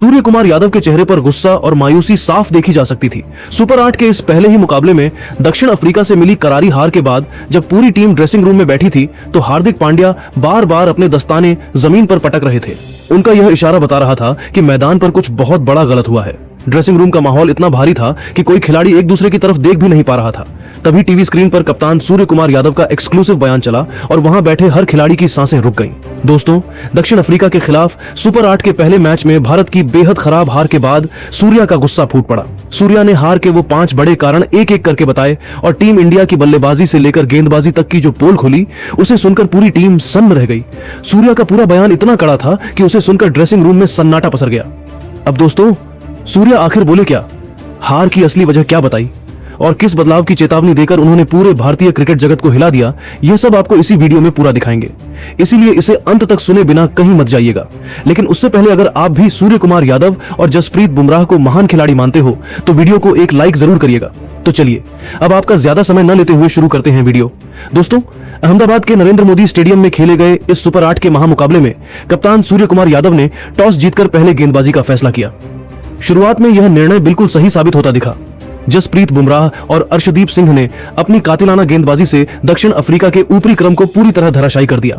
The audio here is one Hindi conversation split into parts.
सूर्य कुमार यादव के चेहरे पर गुस्सा और मायूसी साफ देखी जा सकती थी। सुपर 8 के इस पहले ही मुकाबले में दक्षिण अफ्रीका से मिली करारी हार के बाद जब पूरी टीम ड्रेसिंग रूम में बैठी थी तो हार्दिक पांड्या बार बार अपने दस्ताने जमीन पर पटक रहे थे। उनका यह इशारा बता रहा था कि मैदान पर कुछ बहुत बड़ा गलत हुआ है। ड्रेसिंग रूम का माहौल इतना भारी था कि कोई खिलाड़ी एक दूसरे की तरफ देख भी नहीं पा रहा था। तभी टीवी स्क्रीन पर कप्तान सूर्य कुमार यादव का एक्सक्लूसिव बयान चला और वहां बैठे हर खिलाड़ी की सांसें रुक गईं। दोस्तों, दक्षिण अफ्रीका के खिलाफ सुपर 8 के पहले मैच में भारत की बेहद खराब हार के बाद सूर्या का गुस्सा फूट पड़ा। सूर्या ने हार के वो 5 बड़े कारण एक एक करके बताए और टीम इंडिया की बल्लेबाजी से लेकर गेंदबाजी तक की जो पोल खुली उसे सुनकर पूरी टीम सन्न रह गई। सूर्या का पूरा बयान इतना कड़ा था कि उसे सुनकर ड्रेसिंग रूम में सन्नाटा पसर गया। अब दोस्तों, सूर्या आखिर बोले क्या, हार की असली वजह क्या बताई और किस बदलाव की चेतावनी देकर उन्होंने पूरे भारतीय क्रिकेट जगत को हिला दिया, यह सब आपको इसी वीडियो में पूरा दिखाएंगे। इसीलिए इसे अंत तक सुने बिना कहीं मत जाइएगा। लेकिन उससे पहले अगर आप भी सूर्य कुमार यादव और जसप्रीत बुमराह को महान खिलाड़ी मानते हो तो वीडियो को एक लाइक जरूर करिएगा। तो चलिए अब आपका ज्यादा समय न लेते हुए शुरू करते हैं वीडियो। दोस्तों, अहमदाबाद के नरेंद्र मोदी स्टेडियम में खेले गए इस सुपर 8 के महामुकाबले में कप्तान सूर्य कुमार यादव ने टॉस जीतकर पहले गेंदबाजी का फैसला किया। शुरुआत में यह निर्णय बिल्कुल सही साबित होता दिखा। जसप्रीत बुमराह और अर्शदीप सिंह ने अपनी कातिलाना गेंदबाजी से दक्षिण अफ्रीका के ऊपरी क्रम को पूरी तरह धराशायी कर दिया।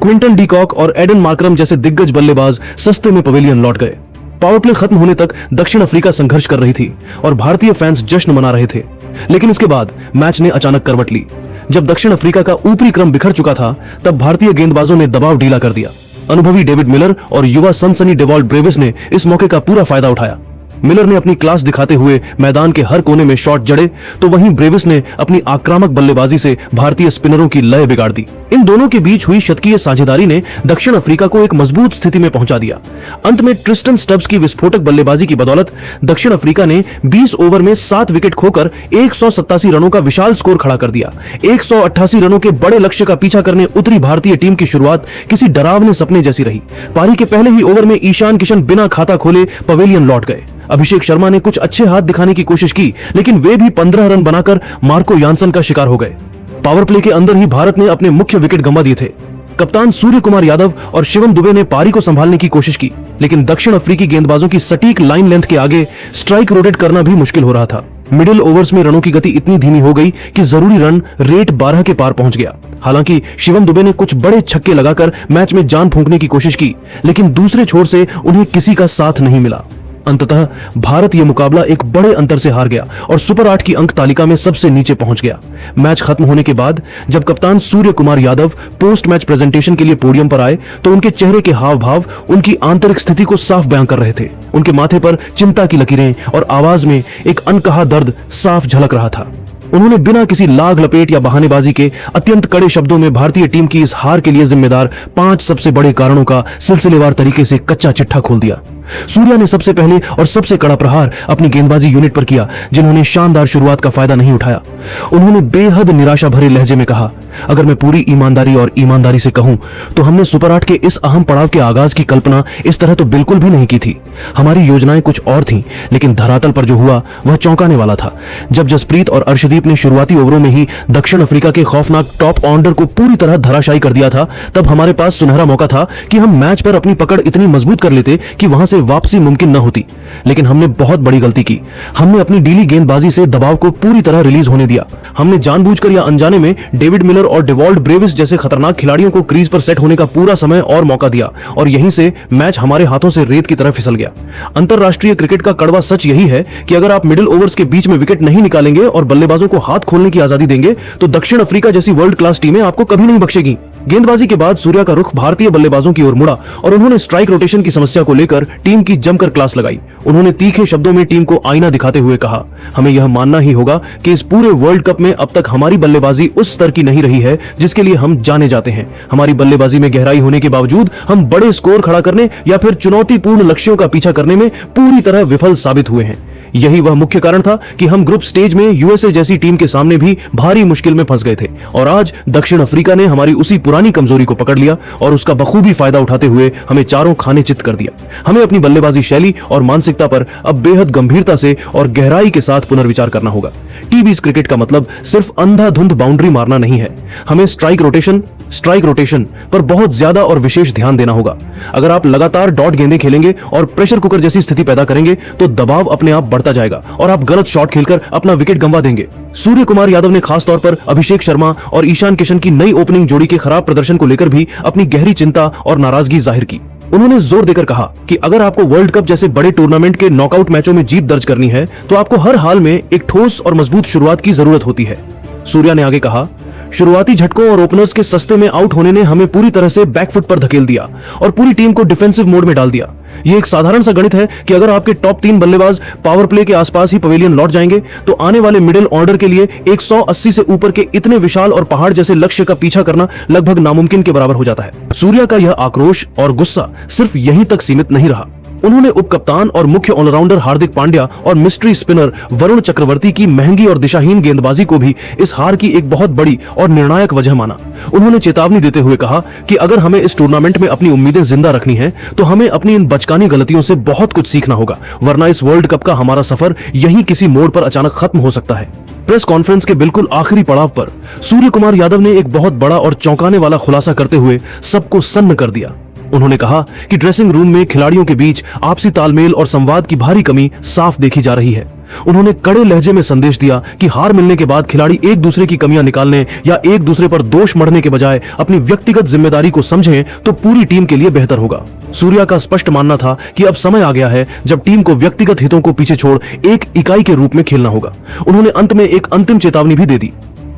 क्विंटन डी कॉक और एडन मार्करम जैसे दिग्गज बल्लेबाज सस्ते में पवेलियन लौट गए। पावर प्ले खत्म होने तक दक्षिण अफ्रीका संघर्ष कर रही थी और भारतीय फैंस जश्न मना रहे थे। लेकिन इसके बाद मैच ने अचानक करवट ली। जब दक्षिण अफ्रीका का ऊपरी क्रम बिखर चुका था तब भारतीय गेंदबाजों ने दबाव ढीला कर दिया। अनुभवी डेविड मिलर और युवा सनसनी डेवॉल्ट ब्रेविस ने इस मौके का पूरा फायदा उठाया। मिलर ने अपनी क्लास दिखाते हुए मैदान के हर कोने में शॉट जड़े तो वहीं ब्रेविस ने अपनी आक्रामक बल्लेबाजी से भारतीय स्पिनरों की लय बिगाड़ दी। इन दोनों के बीच हुई शतकीय साझेदारी ने दक्षिण अफ्रीका को एक मजबूत स्थिति में पहुंचा दिया। अंत में ट्रिस्टन स्टब्स की विस्फोटक बल्लेबाजी की बदौलत दक्षिण अफ्रीका ने 20 ओवर में 7 विकेट खोकर 187 रनों का विशाल स्कोर खड़ा कर दिया। 188 रनों के बड़े लक्ष्य का पीछा करने उतरी भारतीय टीम की शुरुआत किसी डरावने सपने जैसी रही। पारी के पहले ही ओवर में ईशान किशन बिना खाता खोले पवेलियन लौट गए। अभिषेक शर्मा ने कुछ अच्छे हाथ दिखाने की कोशिश की लेकिन वे भी 15 रन बनाकर मार्को यानसन का शिकार हो गए। पावर प्ले के अंदर ही भारत ने अपने मुख्य विकेट गंवा दिए थे। कप्तान सूर्य कुमार यादव और शिवम दुबे ने पारी को संभालने की कोशिश की लेकिन दक्षिण अफ्रीकी गेंदबाजों की सटीक लाइन लेंथ के आगे स्ट्राइक रोटेट करना भी मुश्किल हो रहा था। मिडिल ओवर्स में रनों की गति इतनी धीमी हो गई कि जरूरी रन रेट 12 के पार पहुंच गया। हालांकि शिवम दुबे ने कुछ बड़े छक्के लगाकर मैच में जान फूंकने की कोशिश की लेकिन दूसरे छोर से उन्हें किसी का साथ नहीं मिला। अंततः भारत यह मुकाबला एक बड़े अंतर से हार गया और सुपर 8 की अंक तालिका में सबसे नीचे पहुंच गया। मैच खत्म होने के बाद जब कप्तान Surya Kumar Yadav post match presentation के लिए पोडियम पर आए तो उनके चेहरे के हाव भाव उनकी आंतरिक स्थिति को साफ बयां कर रहे थे। उनके माथे पर चिंता की लकीरें और आवाज में एक अनकहा दर्द साफ झलक रहा था। उन्होंने बिना किसी लाग लपेट या बहानेबाजी के अत्यंत कड़े शब्दों में भारतीय टीम की इस हार के लिए जिम्मेदार 5 सबसे बड़े कारणों का सिलसिलेवार तरीके से कच्चा चिट्ठा खोल दिया। सूर्या ने सबसे पहले और सबसे कड़ा प्रहार अपनी गेंदबाजी यूनिट पर किया जिन्होंने शानदार शुरुआत का फायदा नहीं उठाया। उन्होंने बेहद निराशा भरे लहजे में कहा, अगर मैं पूरी ईमानदारी से कहूं तो हमने सुपर 8 के इस अहम पड़ाव के आगाज की कल्पना इस तरह तो बिल्कुल भी नहीं की थी। हमारी योजनाएं कुछ और थीं लेकिन धरातल पर जो हुआ वह चौंकाने वाला था। जब जसप्रीत और अर्शदीप ने शुरुआती ओवरों में ही दक्षिण अफ्रीका के खौफनाक टॉप ऑर्डर को पूरी तरह धराशायी कर दिया था तब हमारे पास सुनहरा मौका था कि हम मैच पर अपनी पकड़ इतनी मजबूत कर लेते कि वहां से वापसी मुमकिन न होती। लेकिन हमने बहुत बड़ी गलती की। हमने अपनी ढीली गेंदबाजी से दबाव को पूरी तरह रिलीज होने दिया। हमने जानबूझकर या अनजाने में डेविड मिलर और डेवॉल्ट ब्रेविस जैसे खतरनाक खिलाड़ियों को क्रीज पर सेट होने का पूरा समय और मौका दिया और यहीं से मैच हमारे हाथों से रेत की तरह फिसल गया। अंतरराष्ट्रीय क्रिकेट का कड़वा सच यही है कि अगर आप मिडिल ओवर्स के बीच में विकेट नहीं निकालेंगे और बल्लेबाजों को हाथ खोलने की आजादी देंगे तो दक्षिण अफ्रीका जैसी वर्ल्ड क्लास टीमें आपको कभी नहीं बख्शेगी। गेंदबाजी के बाद सूर्या का रुख भारतीय बल्लेबाजों की ओर मुड़ा और उन्होंने स्ट्राइक रोटेशन की समस्या को लेकर टीम की जमकर क्लास लगाई। उन्होंने तीखे शब्दों में टीम को आईना दिखाते हुए कहा, हमें यह मानना ही होगा कि इस पूरे वर्ल्ड कप में अब तक हमारी बल्लेबाजी उस स्तर की नहीं रही है जिसके लिए हम जाने जाते हैं। हमारी बल्लेबाजी में गहराई होने के बावजूद हम बड़े स्कोर खड़ा करने या फिर चुनौतीपूर्ण लक्ष्यों का पीछा करने में पूरी तरह विफल साबित हुए हैं। यही वह मुख्य कारण था कि हम ग्रुप स्टेज में यूएसए जैसी टीम के सामने भी भारी मुश्किल में फंस गए थे और आज दक्षिण अफ्रीका ने हमारी उसी पुरानी कमजोरी को पकड़ लिया और उसका बखूबी फायदा उठाते हुए हमें चारों खाने चित कर दिया। हमें अपनी बल्लेबाजी शैली और मानसिकता पर अब बेहद गंभीरता से और गहराई के साथ पुनर्विचार करना होगा। टी20 क्रिकेट का मतलब सिर्फ अंधाधुंध बाउंड्री मारना नहीं है। हमें स्ट्राइक रोटेशन, स्ट्राइक रोटेशन पर बहुत ज्यादा और विशेष ध्यान देना होगा। अगर आप लगातार डॉट गेंदें खेलेंगे और प्रेशर कुकर जैसी स्थिति पैदा करेंगे तो दबाव अपने आप बढ़ता जाएगा और आप गलत शॉट खेलकर अपना विकेट गंवा देंगे। सूर्य कुमार यादव ने खास तौर पर अभिषेक शर्मा और ईशान किशन की नई ओपनिंग जोड़ी के खराब प्रदर्शन को लेकर भी अपनी गहरी चिंता और नाराजगी जाहिर की। उन्होंने जोर देकर कहा कि अगर आपको वर्ल्ड कप जैसे बड़े टूर्नामेंट के नॉकआउट मैचों में जीत दर्ज करनी है तो आपको हर हाल में एक ठोस और मजबूत शुरुआत की जरूरत होती है। सूर्या ने आगे कहा, शुरुआती झटकों और ओपनर्स के सस्ते में आउट होने ने हमें पूरी तरह से बैकफुट पर धकेल दिया और पूरी टीम को डिफेंसिव मोड में डाल दिया। यह एक साधारण सा गणित है कि अगर आपके टॉप 3 बल्लेबाज पावर प्ले के आसपास ही पवेलियन लौट जाएंगे तो आने वाले मिडिल ऑर्डर के लिए 180 से ऊपर के इतने विशाल और पहाड़ जैसे लक्ष्य का पीछा करना लगभग नामुमकिन के बराबर हो जाता है। सूर्या का यह आक्रोश और गुस्सा सिर्फ यहीं तक सीमित नहीं रहा। उन्होंने उपकप्तान और मुख्य ऑलराउंडर हार्दिक पांड्या और मिस्ट्री स्पिनर वरुण चक्रवर्ती की महंगी और दिशाहीन गेंदबाजी को भी इस हार की एक बहुत बड़ी और निर्णायक वजह माना। उन्होंने चेतावनी देते हुए कहा कि अगर हमें इस टूर्नामेंट में अपनी उम्मीदें जिंदा रखनी है तो हमें अपनी इन बचकानी गलतियों से बहुत कुछ सीखना होगा, वरना इस वर्ल्ड कप का हमारा सफर यहीं किसी मोड़ पर अचानक खत्म हो सकता है। प्रेस कॉन्फ्रेंस के बिल्कुल आखिरी पड़ाव पर सूर्य कुमार यादव ने एक बहुत बड़ा और चौंकाने वाला खुलासा करते हुए सबको सन्न कर दिया। उन्होंने कहा कि ड्रेसिंग रूम में खिलाड़ियों के बीच आपसी तालमेल और संवाद की भारी कमी साफ देखी जा रही है। उन्होंने कड़े लहजे में संदेश दिया कि हार मिलने के बाद खिलाड़ी एक दूसरे की कमियां निकालने या एक दूसरे पर दोष मढ़ने के बजाय अपनी व्यक्तिगत जिम्मेदारी को समझें तो पूरी टीम के लिए बेहतर होगा। सूर्या का स्पष्ट मानना था कि अब समय आ गया है जब टीम को व्यक्तिगत हितों को पीछे छोड़ एक इकाई के रूप में खेलना होगा। उन्होंने अंत में एक अंतिम चेतावनी भी दे दी,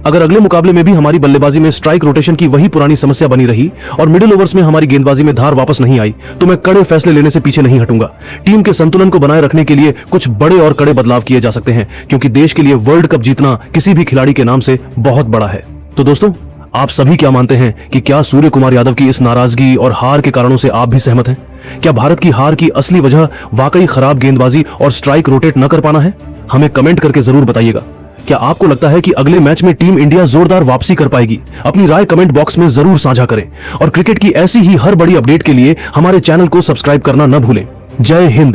अगर अगले मुकाबले में भी हमारी बल्लेबाजी में स्ट्राइक रोटेशन की वही पुरानी समस्या बनी रही और मिडिल ओवर्स में हमारी गेंदबाजी में धार वापस नहीं आई तो मैं कड़े फैसले लेने से पीछे नहीं हटूंगा। टीम के संतुलन को बनाए रखने के लिए कुछ बड़े और कड़े बदलाव किए जा सकते हैं, क्योंकि देश के लिए वर्ल्ड कप जीतना किसी भी खिलाड़ी के नाम से बहुत बड़ा है। तो दोस्तों, आप सभी क्या मानते हैं कि क्या सूर्य कुमार यादव की इस नाराजगी और हार के कारणों से आप भी सहमत हैं? क्या भारत की हार की असली वजह वाकई खराब गेंदबाजी और स्ट्राइक रोटेट न कर पाना है? हमें कमेंट करके जरूर बताइएगा। क्या आपको लगता है कि अगले मैच में टीम इंडिया जोरदार वापसी कर पाएगी? अपनी राय कमेंट बॉक्स में जरूर साझा करें और क्रिकेट की ऐसी ही हर बड़ी अपडेट के लिए हमारे चैनल को सब्सक्राइब करना न भूलें। जय हिंद।